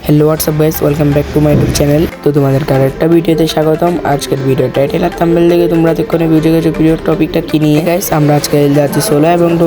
Hello WhatsApp guys, welcome back to my YouTube channel. তো তোমাদের আরেকটা ভিডিওতে স্বাগতম। আজকের ভিডিও টাইটেল আর থাম্বনেল দেখে তোমরা এতক্ষণে বুঝে গেছো ভিডিওর টপিকটা কি নিয়ে। গাইস, আমরা আজকে যাচ্ছি সোলো এবং ডো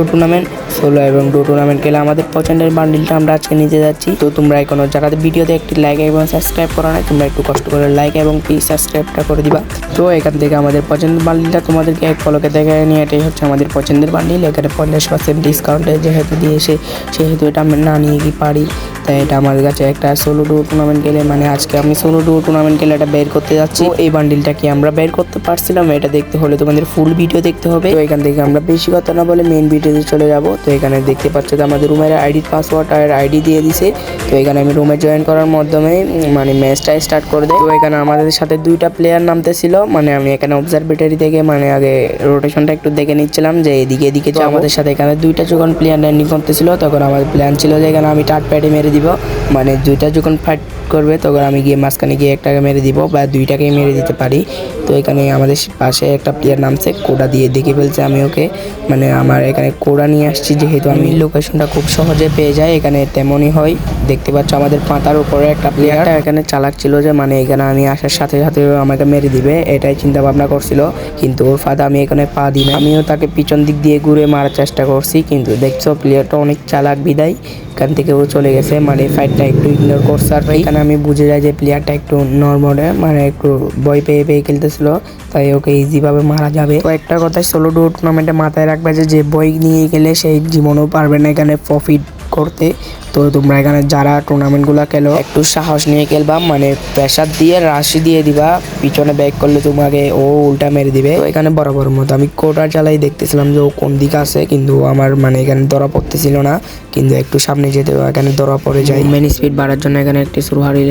টুর্নামেন্ট খেলে আমাদের পছন্দের বান্ডিলটা আমরা আজকে নিতে যাচ্ছি। তো তোমরা কোনো জায়গাতে ভিডিওতে একটি লাইক এবং সাবস্ক্রাইব করা নাই, তোমরা একটু কষ্ট করে লাইক এবং প্লিজ সাবস্ক্রাইবটা করে দিবা। তো এখান থেকে আমাদের পছন্দের বান্ডিলটা তোমাদেরকে এক পলকে দেখে নিয়ে, এটাই হচ্ছে আমাদের পছন্দের বান্ডিল। এখানে 50% ডিসকাউন্টে যেহেতু দিয়েছে, সেহেতু এটা আমি না নিয়ে কি পারি, তাই এটা আমার কাছে একটা সোলো ডুও টুর্নামেন্ট খেলে, মানে আজকে আমি সোলো ডুও টুর্নামেন্ট খেলে এটা বের করতে যাচ্ছি। এই বান্ডিলটা কি আমরা বের করতে পারছিলাম, এটা দেখতে হলে তোমাদের ফুল ভিডিও দেখতে হবে। তো এখান থেকে আমরা বেশি কথা না বলে মেইন ভিডিওতে চলে যাব। তো এখানে দেখতে পাচ্ছ যে আমাদের রুমের আইডির পাসওয়ার্ড আর আইডি দিয়ে দিছে। তো এখানে আমি রুমে জয়েন করার মাধ্যমে মানে ম্যাচটা স্টার্ট করে দেয়। তো এখানে আমাদের সাথে দুইটা প্লেয়ার নামতেছিল, মানে আমি এখানে অবজারভেটরি থেকে মানে আগে রোটেশনটা একটু দেখে নিচ্ছিলাম যে এদিকে এদিকে যে আমাদের সাথে এখানে দুইটা যখন প্লেয়ার ল্যান্ডিং করতেছিল, তখন আমাদের প্ল্যান ছিল যে এখানে আমি টার্ট প্যাডে মেরে দিব, মানে দুইটা যখন ফাইট করবে তখন আমি গিয়ে মাঝখানে গিয়ে একটাকে মেরে দিব বা দুইটাকেই মেরে দিতে পারি। তো এখানে আমাদের পাশে একটা প্লেয়ার নামছে, কোডা দিয়ে দেখে ফেলছে আমি ওকে, মানে আমার এখানে কোডা নিয়ে আসছি, যেহেতু আমি লোকেশনটা খুব সহজে পেয়ে যাই। এখানে তেমনই হয়, দেখতে পাচ্ছ আমাদের পাতার উপরে একটা প্লেয়ারটা এখানে চালাক ছিল যে মানে এখানে আমি আসার সাথে সাথে আমাকে মেরে দিবে, এটাই চিন্তা ভাবনা করছিল। কিন্তু ওর ফাঁদে আমি এখানে পা দিই না, আমিও তাকে পিছন দিক দিয়ে ঘুরে মারার চেষ্টা করছি, কিন্তু দেখছো প্লেয়ারটা অনেক চালাক বিদায় এখান থেকে ও চলে গেছে, মানে ফাইটটা একটু ইগনোর করছে। আর এখানে আমি বুঝে যাই যে প্লেয়ারটা একটু নর্মালে মানে একটু ভয় পেয়ে খেলতেছিল, তাই ওকে ইজিভাবে মারা যাবে। তো একটা কথাই সোলো ডুও টুর্নামেন্টে মাথায় রাখবে যে ভয় নিয়ে গেলে সেই জীবনও পারবে না এখানে প্রফিট করতে। তো তোমরা এখানে যারা টুর্নামেন্টগুলো খেলো একটু সাহস নিয়ে খেলবা, মানে প্রেশার দিয়ে রাশি দিয়ে দিবা, পিছনে ব্যাক করলে তোমাকে ও উল্টা মেরে দিবে। তো এখানে বরাবর মতো আমি কোটা চালাই দেখতেছিলাম যে ও কোন দিকে আছে, কিন্তু আমার মানে এখানে ধরা পড়তেছিল না, কিন্তু একটু সামনে যেতে এখানে ধরা পড়ে যায়। মেন স্পিড বাড়ার জন্য এখানে একটি সুরহারি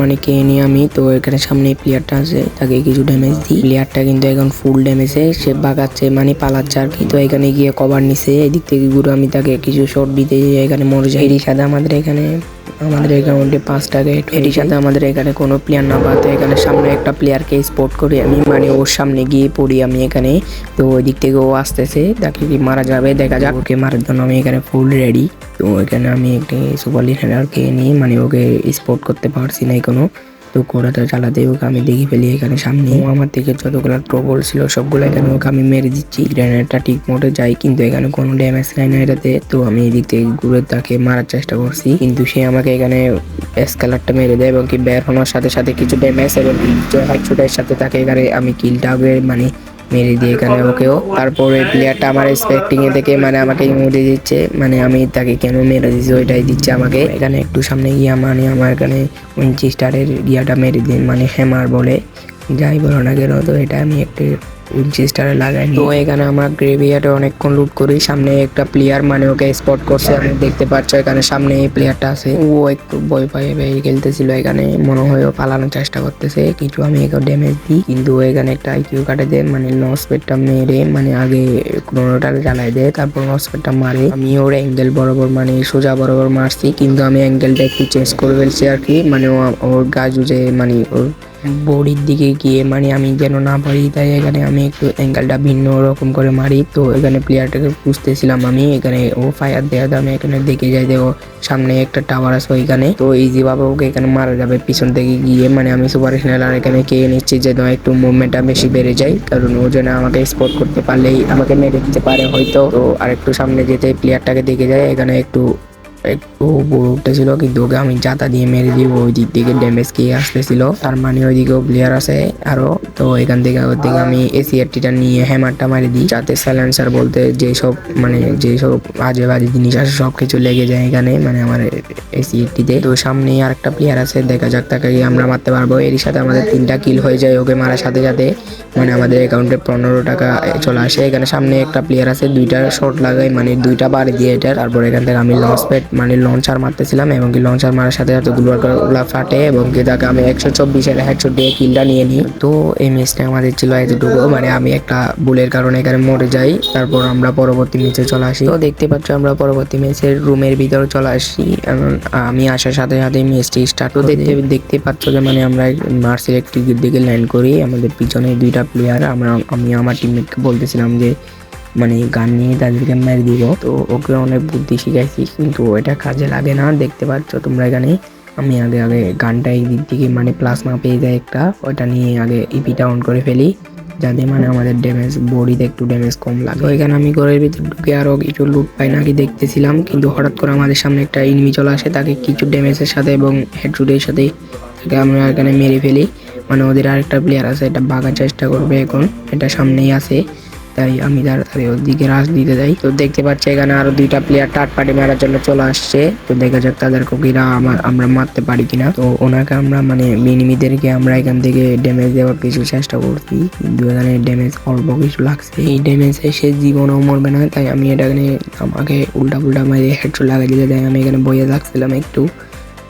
মানে কে নিয়ে আমি, তো এখানে সামনে প্লেয়ারটা আছে তাকে কিছু ড্যামেজ দিই। প্লেয়ারটা কিন্তু এখন ফুল ড্যামেজে সে বাগাচ্ছে, মানে পালাচ্ছে আর কি। তো এখানে গিয়ে কভার নিছে, এদিক থেকে ঘুরে আমি তাকে কিছু শট দিতে এখানে মরে যাই। এর সাথে আমাদের অ্যাকাউন্টে 5 টাকা এর সাথে আমাদের এখানে কোনো প্লেয়ার না পাতে, এখানে সামনে একটা প্লেয়ারকে স্পট করি আমি, মানে ওর সামনে গিয়ে পড়ি আমি এখানে। তো ওই দিক থেকে ও আসতেছে, তাকে কি মারা যাবে দেখা যাক। ওকে মারার জন্য আমি এখানে ফুল রেডি। তো এখানে আমি একটি সুপার লিডারকে নিয়ে মানে ওকে স্পট করতে পারছি না কোনো। তো কোড়াটা চালাতে ওকে আমি দেখে ফেলি এখানে সামনে। আমার থেকে যতগুলো ট্রবল ছিল সবগুলো এখানে ওকে আমি মেরে দিচ্ছি। গ্রেনেডটা ঠিক মতো যায়, কিন্তু এখানে কোনো ড্যামেজ নাই না এটাতে। তো আমি এদিক থেকে ঘুরে তাকে মারার চেষ্টা করছি, কিন্তু সে আমাকে এখানে এসকালারটা মেরে দেয় এবং কি বের হওয়ার সাথে সাথে কিছু ড্যামেজ এবং হেডশটের সাথে তাকে এখানে আমি কিলটা মানে মেরে দিয়ে এখানে ওকেও। তারপরে প্লেয়ারটা আমার এক্সপেক্টিং এ থেকে মানে আমাকে মেরে দিচ্ছে, মানে আমি তাকে কেন মেরে দিচ্ছি ওইটাই দিচ্ছে আমাকে। এখানে একটু সামনে গিয়া মানে আমার এখানে উইনচেস্টারের গিয়াটা মেরে দিন, মানে হ্যামার বলে যাই বলো না কেন, তো এটা আমি একটু উইনচেস্টারে লাগাই। তো এখানে আমরা গ্রেভিয়ার্ডে অনেকক্ষণ লুট করি। সামনে একটা প্লেয়ার মানে ওকে স্পট করছে, আমি দেখতে পাচ্ছ এখানে সামনে এই প্লেয়ারটা আছে, ও একটু ভয় পায়ে খেলতেছিল, এখানে মনে হয় ও পালানোর চেষ্টা করতেছে, কিছু আমি একে ড্যামেজ দিই, কিন্তু এখানে একটা আইকিউ কাটে দেয়, মানে লস পেটটা মেরে মানে আগে ক্রোনোটাকে জ্বালাই দেয়, তারপর লস পেটটা মারে। আমি ওর অ্যাঙ্গেল বরাবর মানে সোজা বরাবর মারছি, কিন্তু আমি অ্যাঙ্গেলটা একটু চেঞ্জ করে ফেলছি আর কি, মানে ওর গাজুজে মানে ওর বডির দিকে গিয়ে মানে আমি যেন না পারি, তাই এখানে আমি একটু অ্যাঙ্গেলটা ভিন্ন রকম করে মারি। তো এখানে প্লেয়ারটাকে বুঝতেছিলাম আমি, এখানে ও ফায়ার দেওয়া আমি এখানে দেখে যাই যে ও সামনে একটা টাওয়ার আছে ওইখানে, তো ইজি ভাবে ওকে এখানে মারা যাবে পিছন থেকে গিয়ে। মানে আমি সুপার স্নেলার এখানে কে নিচ্ছি যেন একটু মুভমেন্টটা বেশি বেড়ে যায়, কারণ ও যেন আমাকে স্পট করতে পারলেই আমাকে মেরে দিতে পারে হয়তো। তো আর একটু সামনে যেতে প্লেয়ারটাকে দেখে যায়, এখানে একটু বড় উঠতেছিল, কিন্তু ওকে আমি জাতা দিয়ে মেরে দিব, ওই দিক থেকে ড্যামেজ খেয়ে আসতেছিল, তার মানে ওইদিকেও প্লেয়ার আছে আরো। তো এখান থেকে ওর দিকে আমি এসিআরটিটা নিয়ে হ্যামারটা মারি দিই, যাতে সাইলেন্সার বলতে যেসব মানে যেসব আজে বাজে জিনিস আছে সব কিছু লেগে যায় এখানে, মানে আমার এসিআরটিতে। তো সামনে আর একটা প্লেয়ার আছে, দেখা যাক তাকে আমরা মারতে পারবো। এর সাথে আমাদের 3টা কিল হয়ে যায় ওকে মারার সাথে সাথে, মানে আমাদের অ্যাকাউন্টে 15 টাকা চলে আসে। এখানে সামনে একটা প্লেয়ার আছে, 2টা শট লাগাই মানে 2টা বাড়ি দিয়ে এটা। তারপর এখান থেকে আমি লঞ্চ প্যাড মানে লঞ্চার মারতেছিলাম, এবং কি লঞ্চার মারার সাথে সাথে গুলা ফাটে, এবং কি তাকে আমি 124 হেডশট দিয়ে কিলটা নিয়ে নিই। তো এই ম্যাচটা আমাদের ছিল এতটুকু, মানে আমি একটা বুলের কারণে এখানে মরে যাই। তারপর আমরা পরবর্তী ম্যাচে চলে আসি। তো দেখতে পাচ্ছ আমরা পরবর্তী ম্যাচের রুমের ভিতরে চলে আসি, আমি আসার সাথে সাথে ম্যাচটি স্টার্ট। তো দেখতে পাচ্ছ যে মানে আমরা মার্সের একটি দিকে ল্যান্ড করি, আমাদের পিছনে 2টা প্লেয়ার। আমি আমার টিমমেটকে বলতেছিলাম যে মানে গান নিয়ে তাদেরকে মেরে দিব, তো ওকে অনেক বুদ্ধি শিখাইছি, কিন্তু এটা কাজে লাগে না। দেখতে পাচ্ছ তোমরা এখানে আমি আগে আগে গানটা এই দিক থেকে মানে প্লাজমা পেয়ে যায় একটা, ওটা নিয়ে আগে ইপিটা অন করে ফেলি যাতে মানে আমাদের ড্যামেজ বডিতে একটু ড্যামেজ কম লাগে। তো এখানে আমি ঘরের ভিতরে ঢুকে আরো কিছু লুট পাই নাকি দেখতেছিলাম, কিন্তু হঠাৎ করে আমাদের সামনে একটা এনিমি চলে আসে, তাকে কিছু ড্যামেজের সাথে এবং হেডশুটের সাথে তাকে আমরা এখানে মেরে ফেলি। মানে ওদের আরেকটা প্লেয়ার আছে, এটা ভাগার চেষ্টা করবে, এখন এটা সামনেই আছে, তাই আমি তাড়াতাড়ি ওর দিকে রাশ দিতে যাই। তো দেখতে পাচ্ছি এখানে আরো দুইটা প্লেয়ার থার্ড পার্টি মারার জন্য চলে আসছে। তো দেখা যাক তাদের কোকিরা আমরা মারতে পারি কিনা। তো ওনাকে আমরা মানে মিনিমিদেরকে আমরা এখান থেকে ড্যামেজ দেওয়ার কিছু চেষ্টা করছি, কিন্তু এখানে ড্যামেজ অল্প কিছু লাগছে। এই ড্যামেজে সে জীবনও মরবে না, তাই আমি এখানে আমাকে উল্টা পুল্টা মারে হেডশট লাগাই দিতে যাই। আমি এখানে বইয়ে লাগছিলাম একটু,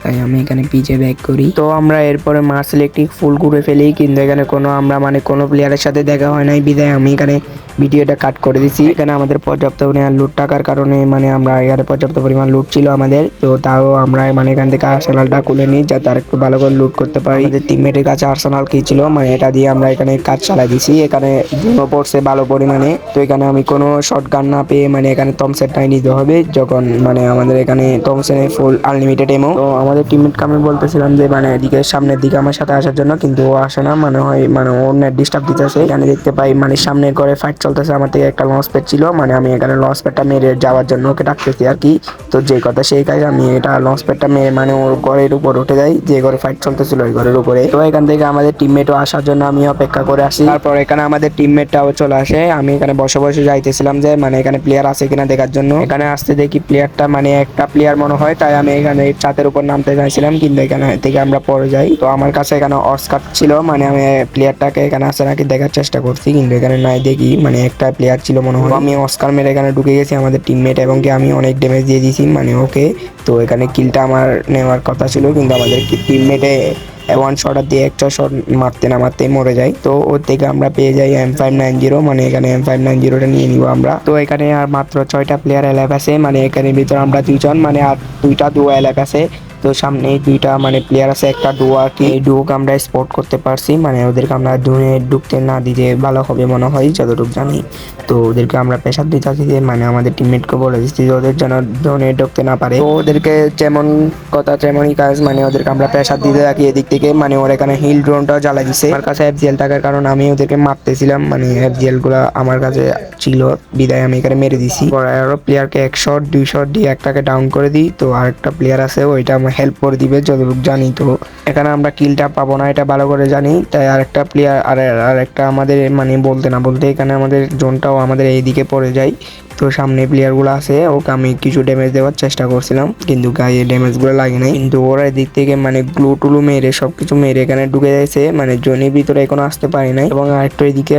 তাই আমি এখানে পিছে ব্যাক করি। তো আমরা এরপরে মার্স ইলেকট্রিক ফুল ঘুরে ফেলি, কিন্তু এখানে আমরা মানে কোনো প্লেয়ারের সাথে দেখা হয় নাই, বিদায় আমি এখানে ভিডিওটা কাট করে দিছি। এখানে আমাদের পর্যাপ্ত পরিমাণ লুট টাকার কারণে মানে আমরা এখানে পর্যাপ্ত পরিমাণ লুট ছিল আমাদের, তো তাও আমরা মানে এখান থেকে আর্সেনালটা খুলে নিই যাতে আর একটু ভালো করে লুট করতে পারি। আমাদের টিমমেটের কাছে আর্সেনাল কি ছিল, মানে এটা দিয়ে আমরা এখানে কাজ চালাই দিছি। এখানে জুনো পড়ছে ভালো পরিমাণে, তো এখানে আমি কোনো শর্টগান না পেয়ে মানে এখানে থমসেনটাই নিতে হবে, যখন মানে আমাদের এখানে থমসেনের ফুল আনলিমিটেড এমো। তো আমাদের টিমমেটকে আমি বলতেছিলাম যে মানে এদিকে সামনের দিকে আমার সাথে আসার জন্য, কিন্তু ও আসে না, মানে হয় মানে ওর নেট ডিস্টার্ব দিতেছে। এখানে দেখতে পাই মানে সামনের ঘরে ফাইট চলতেছে, আমার থেকে একটা লঞ্চ প্যাড ছিল, মানে আমি এখানে লঞ্চ প্যাডটা মেরে যাওয়ার জন্য ওকে ডাকতেছি আর কি। তো যে কথা সেই কাজ, আমি এটা লঞ্চ প্যাডটা মেরে মানে ওর ঘরের উপর উঠে যাই, যে ঘরে ফাইট চলতেছিল ওই ঘরের উপরে। তো এখান থেকে আমাদের টিমমেটও আসার জন্য আমি অপেক্ষা করে আসি। তারপর এখানে আমাদের টিমমেটটাও চলে আসে, আমি এখানে বসে বসে যাইতেছিলাম যে মানে এখানে প্লেয়ার আছে কিনা দেখার জন্য। এখানে আসতে দেখি প্লেয়ারটা মানে একটা প্লেয়ার মনে হয়, তাই আমি এখানে ছাদের উপর নামতে চাইছিলাম, কিন্তু এখানে থেকে আমরা পড়ে যাই। তো আমার কাছে এখানে অস্কার ছিল, মানে আমি প্লেয়ারটাকে এখানে আসে নাকি দেখার চেষ্টা করছি, কিন্তু এখানে নাই দেখি মানে একটা প্লেয়ার ছিল মনে হয়। আমি অস্কার মেরে এখানে ঢুকে গেছি আমাদের টিমমেট, এবং কি আমি অনেক ড্যামেজ দিয়ে দিয়েছি মানে ওকে। তো এখানে কিলটা আমার নেওয়ার কথা ছিল, কিন্তু আমাদের টিমমেটে ওয়ান শট দিয়ে একটা শট মারতে না মারতেই মরে যায়। তো ওর থেকে আমরা পেয়ে যাই M590, মানে এখানে M590টা নিয়ে নিব আমরা। তো এখানে আর মাত্র 6টা প্লেয়ার এলাইভ আছে, মানে এখানে ভিতরে আমরা 2জন, মানে আর দুইটা ডুও এলাইভ আছে। তো সামনে দুইটা মানে প্লেয়ার আছে, একটা ডুও আর কি, এই ডুওকে আমরা স্পট করতে পারছি, মানে ওদেরকে আমরা ঢুকতে না দিতে ভালো হবে মনে হয় যতটুকু জানি। তো ওদেরকে আমরা প্রেশার দিতেছি যে মানে আমাদের টিমমেটকে বলে দিচ্ছি যে ওদের যেন জোনে ঢুকতে না পারে। তো ওদেরকে যেমন কথা তেমনই কাজ, মানে ওদেরকে আমরা প্রেশার দিতে থাকি এদিক থেকে। মানে ওর এখানে হিল ড্রোনটাও জ্বালাই দিছে, আমার কাছে FGL থাকার কারণ আমি ওদেরকে মারতেছিলাম, মানে FGL গুলা আমার কাছে ছিল বিদায় আমি এখানে মেরে দিছি। আরো প্লেয়ারকে 1 শট 2 শট দিয়ে একটাকে ডাউন করে দিই। তো আরেকটা প্লেয়ার আছে, ওইটা আমার হেল্প করে দিবে যতটুকু জানি। তো এখানে আমরা কিলটা পাবো না এটা ভালো করে জানি, তাই আরেকটা প্লেয়ার আর একটা আমাদের মানে বলতে না বলতে এখানে আমাদের জোনটাও আমাদের এইদিকে পড়ে যায়। তো সামনে প্লেয়ারগুলো আছে, ওকে আমি কিছু ড্যামেজ দেওয়ার চেষ্টা করছিলাম, কিন্তু গায়ে ড্যামেজগুলো লাগে নাই। কিন্তু ওরা এদিক থেকে মানে গ্লু টুলু মেরে সবকিছু মেরে এখানে ঢুকে যাচ্ছে, মানে জোনের ভিতরে এখনো আসতে পারি নাই। এবং আরেকটা এদিকে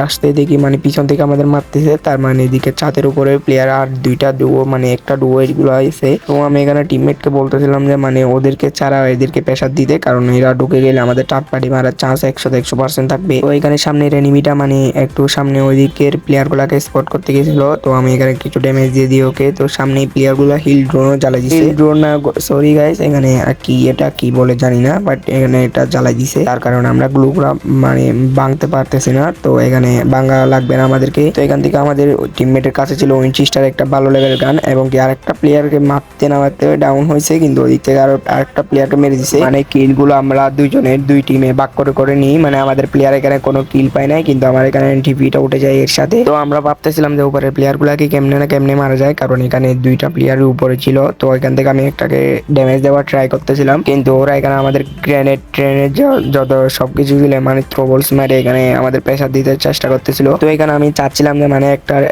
আসতে দেখি মানে পিছন থেকে আমাদের মারতেছে, তার মানে এদিকে ছাদের উপরে প্লেয়ার আর দুইটা ডুয়ো, মানে একটা ডুয়ো এগুলো আছে। তো আমি এখানে টিমমেটকে বলতেছিলাম যে মানে ওদেরকে ছাড়া এদেরকে প্রেশার দিতে, কারণ এরা ঢুকে গেলে আমাদের থার্ড পার্টি মারার চান্স 100% থাকবে। তো এখানে সামনের এনিমিটা মানে একটু সামনে ওই দিকের প্লেয়ার গুলাকে স্পট করতে গেছিল, তো আমি এখানে কিছু ড্যামেজ দিয়ে দিই ওকে। তো সামনে প্লেয়ার গুলা হিল ড্রোনও জ্বালাই দিছে, হিল ড্রোন না সরি গাইস, এখানে কি এটা কি বলে জানি না, বাট এখানে এটা জ্বালাই দিছে, তার কারণে আমরা গ্লুগুলা মানে ভাঙতে পারতেছি না। তো এখানে ভাঙা লাগবে না আমাদেরকে। তো এখান থেকে আমাদের টিমমেটের কাছে ছিল উইনচেস্টার একটা ভালো লেভেলের গান, এবং কি আরেকটা প্লেয়ারকে মারতে না মারতে ডাউন হয়েছে, কিন্তু ওই দিক থেকে আরেকটা প্লেয়ারকে মেরে দিছে। মানে কিল গুলো আমরা দুইজনের দুই টিমে ভাগ করে নিই, মানে আমাদের প্লেয়ার এখানে কোনো কিল পায় নাই, কিন্তু আমার এখানে টিভিটা উঠে যায় এর সাথে। তো আমরা ভাবতেছিলাম যে উপরের প্লেয়ার গুলাকে কেমনে না কেমনে মারা যায়, কারণ এখানে দুইটা প্লেয়ারের উপরে ছিল। তো এখান থেকে আমি একটাকে ড্যামেজ দেওয়ার ট্রাই করতেছিলাম, কিন্তু ওরা এখানে আমাদের ট্রেনের যত সবকিছু ছিল মানে থ্রোবলস মারে এখানে আমাদের প্রেসার দিতে চেষ্টা করতেছিল। তো এখানে আমি চাচ্ছিলাম যে মানে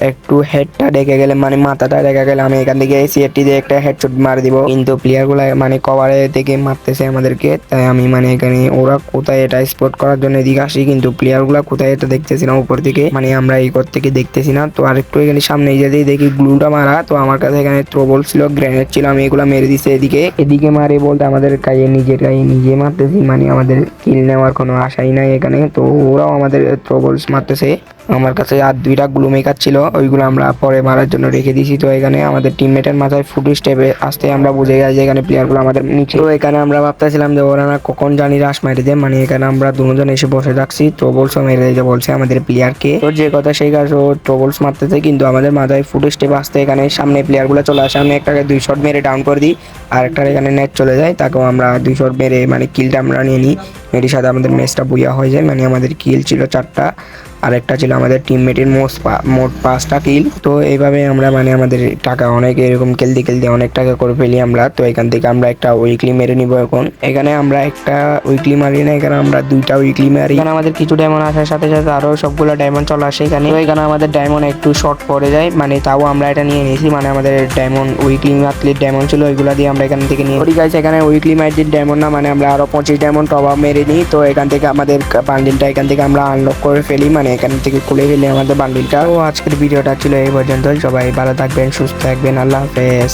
একটু হেডটা ডেকে গেলে মানে মাথাটা ডেকে গেলে আমি এখান থেকে সিএটি দিয়ে একটা হেডশট মার দিব, কিন্তু প্লেয়ার গুলা মানে কভারে থেকে মারতেছে আমাদেরকে। তাই আমি মানে এখানে ওরা কোথায় এটা স্পট করার জন্য এদিকে আসি, কিন্তু প্লেয়ার গুলা কোথায় এটা দেখতেছি না উপর থেকে, মানে আমরা এই ঘর থেকে দেখতেছি না। তো আরেকটু এখানে সামনে যেতেই দেখি গ্লুটা মারা, তো আমার কাছে এখানে থ্রোবল ছিল, গ্রেনেড ছিল, আমি এগুলা মেরে দিচ্ছি এদিকে মারে বলতে আমাদের গায়ে নিজে মারতেছি, মানে আমাদের কিল নেওয়ার কোনো আশাই নাই এখানে। তো ওরাও আমাদের থ্রোবলস মারতেছে, আমার কাছে আর 2টা গ্লু মেকার ছিল, ওইগুলো আমরা পরে মারার জন্য রেখে দিয়েছি। তো এখানে আমাদের টিমমেটের মাথায় ফুট স্টেপে আসতে আমরা বুঝে গেছি যে এখানে প্লেয়ারগুলো আমাদের নিচে। তো এখানে আমরা ভাবতেছিলাম যে ওরা না কখন জানি রাশ মারি দেয়, মানে এখানে আমরা দুজন এসে বসে থাকছি। ট্রবলসও মেরে দিয়েছে বলছে আমাদের প্লেয়ারকে। তো যে কথা সেই কাজ, ও ট্রবলস মারতেছে কিন্তু আমাদের মাথায় ফুট স্টেপ আসতে এখানে সামনে প্লেয়ারগুলো চলে আসে। আমি একটাকে 2 শট মেরে ডাউন করে দিই, আর একটার এখানে নেট চলে যায়, তাকেও আমরা 2 শট মেরে মানে কিলটা আমরা নিয়ে নিই। এর সাথে আমাদের ম্যাচটা বুইয়া হয়ে যায়, মানে আমাদের কিল ছিল 4টা, আর একটা ছিল আমাদের টিমমেটের মোট 5টা কিল। তো এইভাবে আমরা মানে আমাদের টাকা অনেক এরকম খেলতে অনেক টাকা করে ফেলি আমরা। তো এখান থেকে আমরা একটা উইকলি মেরে নিব। এখন এখানে আমরা একটা উইকলি মারি না, এখানে আমরা 2টা উইকলি মারি। এখানে আমাদের কিছু ডায়মন্ড আসার সাথে সাথে আরো সবগুলো ডায়মন্ড চলে আসে এখানে। তো এখানে আমাদের ডায়মন্ড একটু শর্ট পড়ে যায়, মানে তাও আমরা এটা নিয়ে নিয়েছি। মানে আমাদের ডায়মন্ড উইকলি মাতলির ডায়মন্ড ছিল, ওইগুলো দিয়ে আমরা এখান থেকে নিয়ে গাইস। এখানে উইকলি মাইটির ডায়মন্ড না, মানে আমরা আরো 25 ডায়মন্ড টপ আপ মেরে নিই। তো এখান থেকে আমাদের বান্ডিলটা এখান থেকে আমরা আনলক করে ফেলি, মানে এখান থেকে খুলে ফেলি আমাদের বান্ডিলটা। তো আজকের ভিডিওটা ছিল এই পর্যন্ত। সবাই ভালো থাকবেন, সুস্থ থাকবেন, আল্লাহ হাফেজ।